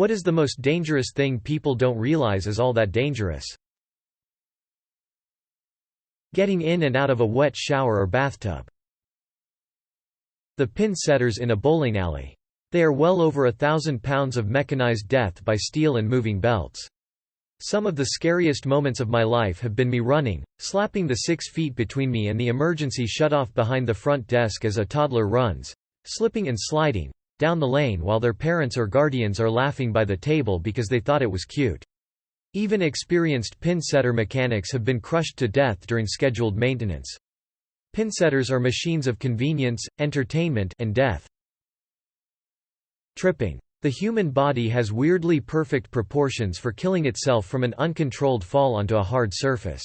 What is the most dangerous thing people don't realize is all that dangerous? Getting in and out of a wet shower or bathtub. The pin setters in a bowling alley. They are well over 1,000 pounds of mechanized death by steel and moving belts. Some of the scariest moments of my life have been me running, slapping the 6 feet between me and the emergency shutoff behind the front desk as a toddler runs, slipping and sliding, down the lane while their parents or guardians are laughing by the table because they thought it was cute. Even experienced pin setter mechanics have been crushed to death during scheduled maintenance. Pin setters are machines of convenience, entertainment, and death. Tripping. The human body has weirdly perfect proportions for killing itself from an uncontrolled fall onto a hard surface.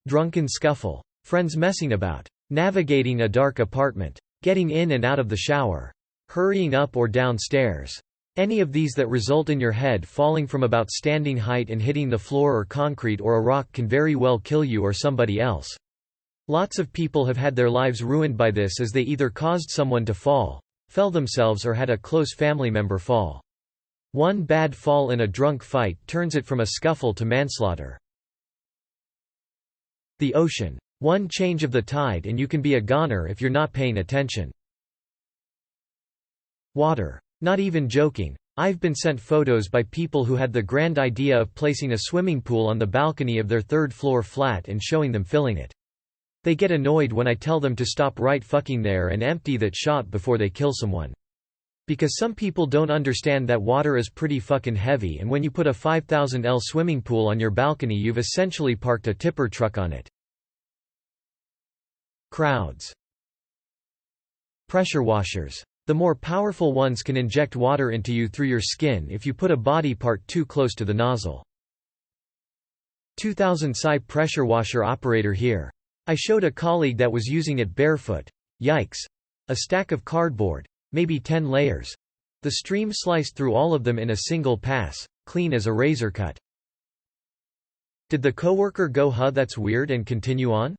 Drunken scuffle. Friends messing about. Navigating a dark apartment. Getting in and out of the shower. Hurrying up or down stairs. Any of these that result in your head falling from about standing height and hitting the floor or concrete or a rock can very well kill you or somebody else. Lots of people have had their lives ruined by this as they either caused someone to fall, fell themselves, or had a close family member fall. One bad fall in a drunk fight turns it from a scuffle to manslaughter. The ocean. One change of the tide and you can be a goner if you're not paying attention. Water. Not even joking. I've been sent photos by people who had the grand idea of placing a swimming pool on the balcony of their third-floor flat and showing them filling it. They get annoyed when I tell them to stop right fucking there and empty that shot before they kill someone. Because some people don't understand that water is pretty fucking heavy, and when you put a 5,000 L swimming pool on your balcony you've essentially parked a tipper truck on it. Crowds. Pressure washers. The more powerful ones can inject water into you through your skin if you put a body part too close to the nozzle. 2000 psi pressure washer operator here. I showed a colleague that was using it barefoot. Yikes. A stack of cardboard. Maybe 10 layers. The stream sliced through all of them in a single pass, clean as a razor cut. Did the coworker go, "Huh, that's weird," and continue on?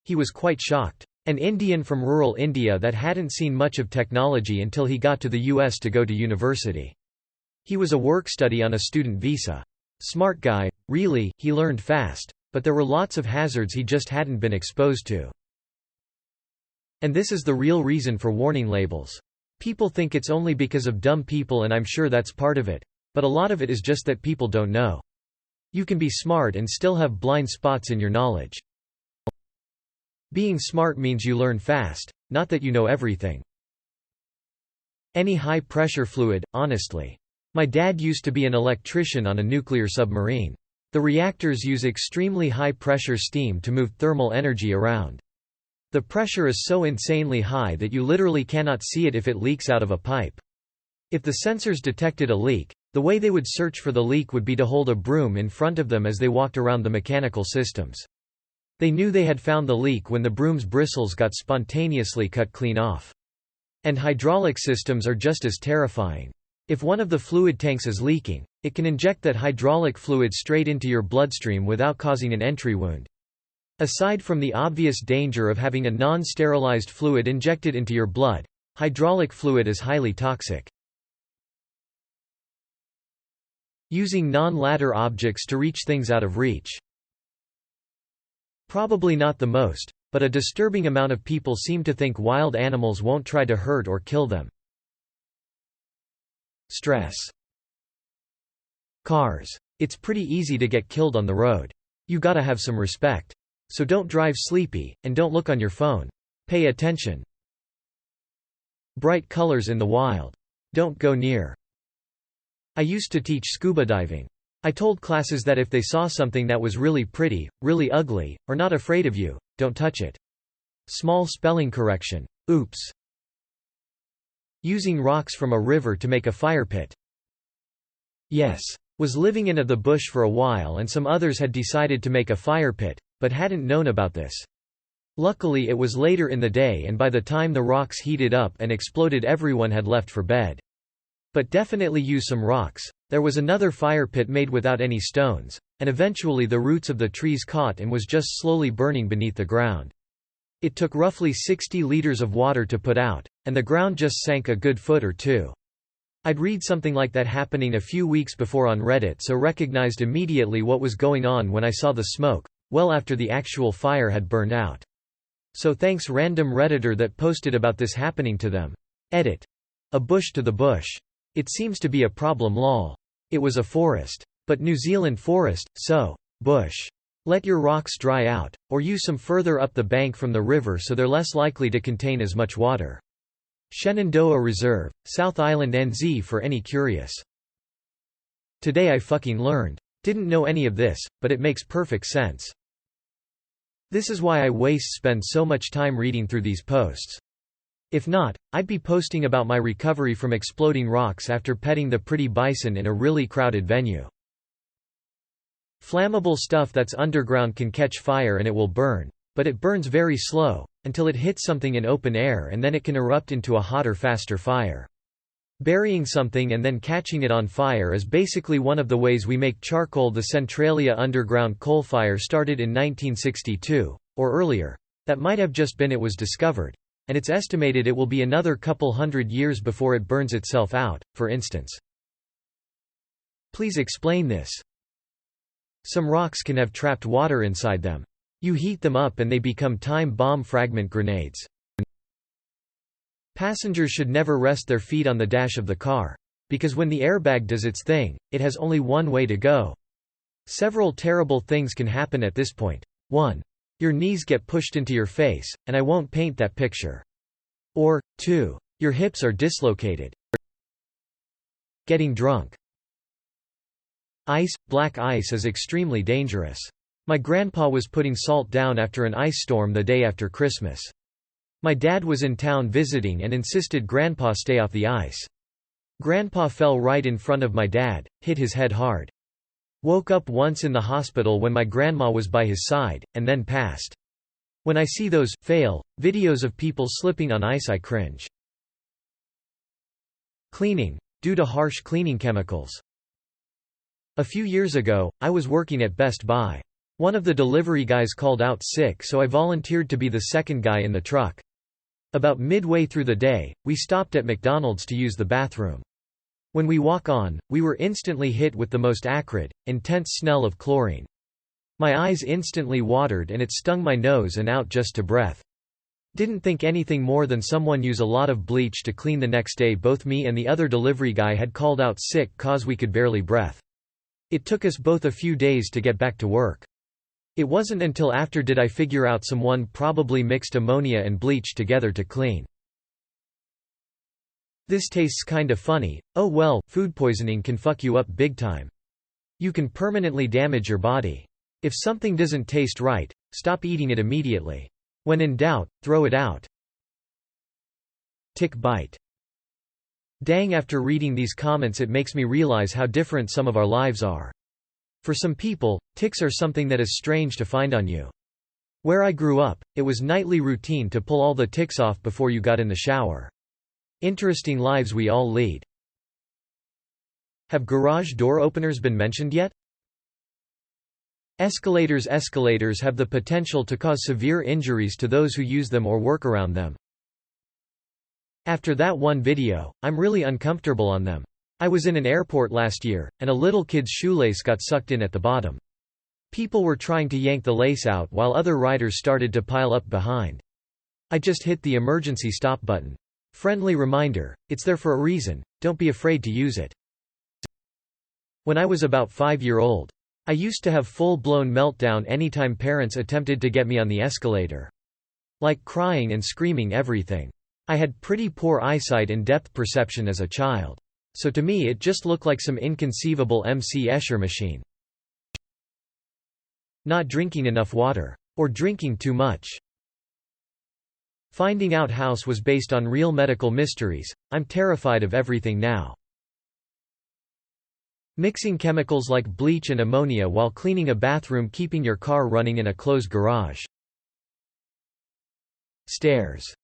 He was quite shocked. An Indian from rural India that hadn't seen much of technology until he got to the US to go to university. He was a work-study on a student visa. Smart guy, really, he learned fast, but there were lots of hazards he just hadn't been exposed to. And this is the real reason for warning labels. People think it's only because of dumb people, and I'm sure that's part of it, but a lot of it is just that people don't know. You can be smart and still have blind spots in your knowledge. Being smart means you learn fast, not that you know everything. Any high-pressure fluid, honestly. My dad used to be an electrician on a nuclear submarine. The reactors use extremely high-pressure steam to move thermal energy around. The pressure is so insanely high that you literally cannot see it if it leaks out of a pipe. If the sensors detected a leak, the way they would search for the leak would be to hold a broom in front of them as they walked around the mechanical systems. They knew they had found the leak when the broom's bristles got spontaneously cut clean off. And hydraulic systems are just as terrifying. If one of the fluid tanks is leaking, it can inject that hydraulic fluid straight into your bloodstream without causing an entry wound. Aside from the obvious danger of having a non-sterilized fluid injected into your blood, hydraulic fluid is highly toxic. Using non-ladder objects to reach things out of reach. Probably not the most, but a disturbing amount of people seem to think wild animals won't try to hurt or kill them. Stress. Cars. It's pretty easy to get killed on the road. You gotta have some respect. So don't drive sleepy, and don't look on your phone. Pay attention. Bright colors in the wild. Don't go near. I used to teach scuba diving. I told classes that if they saw something that was really pretty, really ugly, or not afraid of you, don't touch it. Small spelling correction. Oops. Using rocks from a river to make a fire pit. Yes. Was living in the bush for a while and some others had decided to make a fire pit, but hadn't known about this. Luckily it was later in the day, and by the time the rocks heated up and exploded everyone had left for bed. But definitely use some rocks. There was another fire pit made without any stones, and eventually the roots of the trees caught and was just slowly burning beneath the ground. It took roughly 60 liters of water to put out, and the ground just sank a good foot or two. I'd read something like that happening a few weeks before on Reddit, so recognized immediately what was going on when I saw the smoke, well after the actual fire had burned out. So thanks random Redditor that posted about this happening to them. Edit. A bush to the bush. It seems to be a problem lol. It was a forest. But New Zealand forest, so, bush. Let your rocks dry out, or use some further up the bank from the river so they're less likely to contain as much water. Shenandoah Reserve, South Island NZ for any curious. Today I fucking learned. Didn't know any of this, but it makes perfect sense. This is why I spend so much time reading through these posts. If not, I'd be posting about my recovery from exploding rocks after petting the pretty bison in a really crowded venue. Flammable stuff that's underground can catch fire and it will burn, but it burns very slow, until it hits something in open air and then it can erupt into a hotter, faster fire. Burying something and then catching it on fire is basically one of the ways we make charcoal. The Centralia underground coal fire started in 1962, or earlier. That might have just been it was discovered, and it's estimated it will be another couple hundred years before it burns itself out, for instance. Please explain this. Some rocks can have trapped water inside them. You heat them up and they become time bomb fragment grenades. Passengers should never rest their feet on the dash of the car. Because when the airbag does its thing, it has only one way to go. Several terrible things can happen at this point. 1. Your knees get pushed into your face, and I won't paint that picture. Or, 2. Your hips are dislocated. Getting drunk. Ice, black ice is extremely dangerous. My grandpa was putting salt down after an ice storm the day after Christmas. My dad was in town visiting and insisted Grandpa stay off the ice. Grandpa fell right in front of my dad, hit his head hard. Woke up once in the hospital when my grandma was by his side, and then passed. When I see those videos of people slipping on ice, I cringe. Cleaning. Due to harsh cleaning chemicals. A few years ago, I was working at Best Buy. One of the delivery guys called out sick, so I volunteered to be the second guy in the truck. About midway through the day, we stopped at McDonald's to use the bathroom. When we walk on, we were instantly hit with the most acrid, intense smell of chlorine. My eyes instantly watered and it stung my nose and out just to breath. Didn't think anything more than someone use a lot of bleach to clean. The next day both me and the other delivery guy had called out sick cause we could barely breath. It took us both a few days to get back to work. It wasn't until after did I figure out someone probably mixed ammonia and bleach together to clean. This tastes kinda funny. Oh well, food poisoning can fuck you up big time. You can permanently damage your body. If something doesn't taste right, stop eating it immediately. When in doubt, throw it out. Tick bite. Dang, after reading these comments it makes me realize how different some of our lives are. For some people, ticks are something that is strange to find on you. Where I grew up, it was nightly routine to pull all the ticks off before you got in the shower. Interesting lives we all lead. Have garage door openers been mentioned yet? Escalators. Escalators have the potential to cause severe injuries to those who use them or work around them. After that one video, I'm really uncomfortable on them. I was in an airport last year, and a little kid's shoelace got sucked in at the bottom. People were trying to yank the lace out while other riders started to pile up behind. I just hit the emergency stop button. Friendly reminder, it's there for a reason, don't be afraid to use it. When I was about 5-year-old, I used to have full-blown meltdown anytime parents attempted to get me on the escalator. Like crying and screaming everything. I had pretty poor eyesight and depth perception as a child. So to me it just looked like some inconceivable MC Escher machine. Not drinking enough water. Or drinking too much. Finding out house was based on real medical mysteries. I'm terrified of everything now. Mixing chemicals like bleach and ammonia while cleaning a bathroom, keeping your car running in a closed garage. Stairs.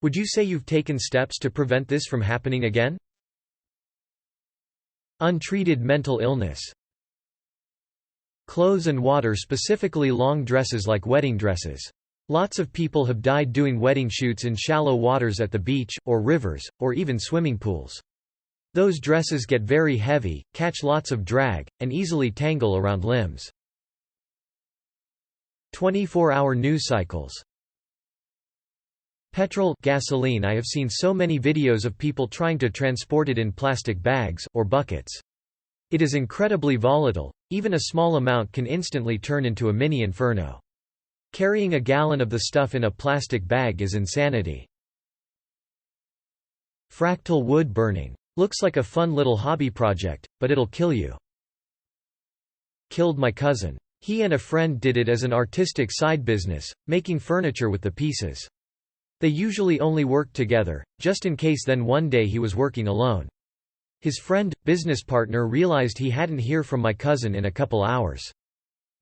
Would you say you've taken steps to prevent this from happening again? Untreated mental illness. Clothes and water, specifically long dresses like wedding dresses. Lots of people have died doing wedding shoots in shallow waters at the beach, or rivers, or even swimming pools. Those dresses get very heavy, catch lots of drag, and easily tangle around limbs. 24-hour news cycles. Petrol, gasoline. I have seen so many videos of people trying to transport it in plastic bags, or buckets. It is incredibly volatile, even a small amount can instantly turn into a mini inferno. Carrying a gallon of the stuff in a plastic bag is insanity. Fractal wood burning. Looks like a fun little hobby project, but it'll kill you. Killed my cousin. He and a friend did it as an artistic side business, making furniture with the pieces. They usually only worked together, just in case then one day he was working alone. His friend, business partner realized he hadn't heard from my cousin in a couple hours.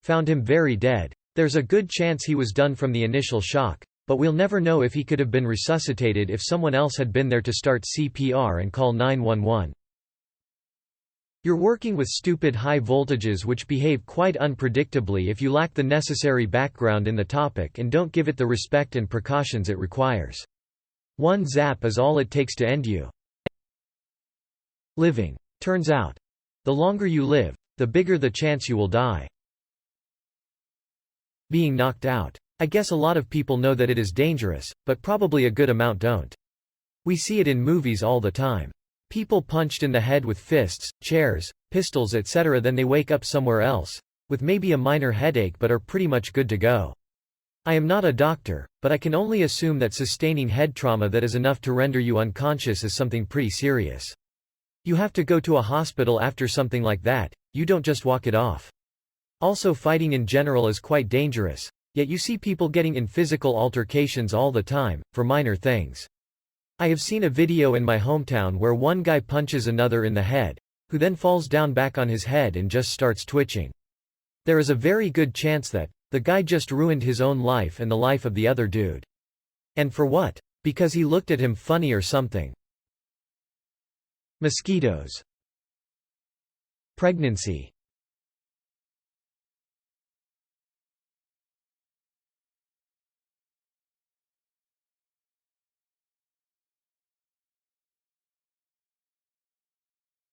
Found him very dead. There's a good chance he was done from the initial shock, but we'll never know if he could have been resuscitated if someone else had been there to start CPR and call 911. You're working with stupid high voltages which behave quite unpredictably if you lack the necessary background in the topic and don't give it the respect and precautions it requires. One zap is all it takes to end you. Living. Turns out, the longer you live, the bigger the chance you will die. Being knocked out. I guess a lot of people know that it is dangerous, but probably a good amount don't. We see it in movies all the time. People punched in the head with fists, chairs, pistols etc. then they wake up somewhere else, with maybe a minor headache but are pretty much good to go. I am not a doctor, but I can only assume that sustaining head trauma that is enough to render you unconscious is something pretty serious. You have to go to a hospital after something like that, you don't just walk it off. Also, fighting in general is quite dangerous, yet you see people getting in physical altercations all the time, for minor things. I have seen a video in my hometown where one guy punches another in the head, who then falls down back on his head and just starts twitching. There is a very good chance that the guy just ruined his own life and the life of the other dude. And for what? Because he looked at him funny or something. Mosquitoes. Pregnancy.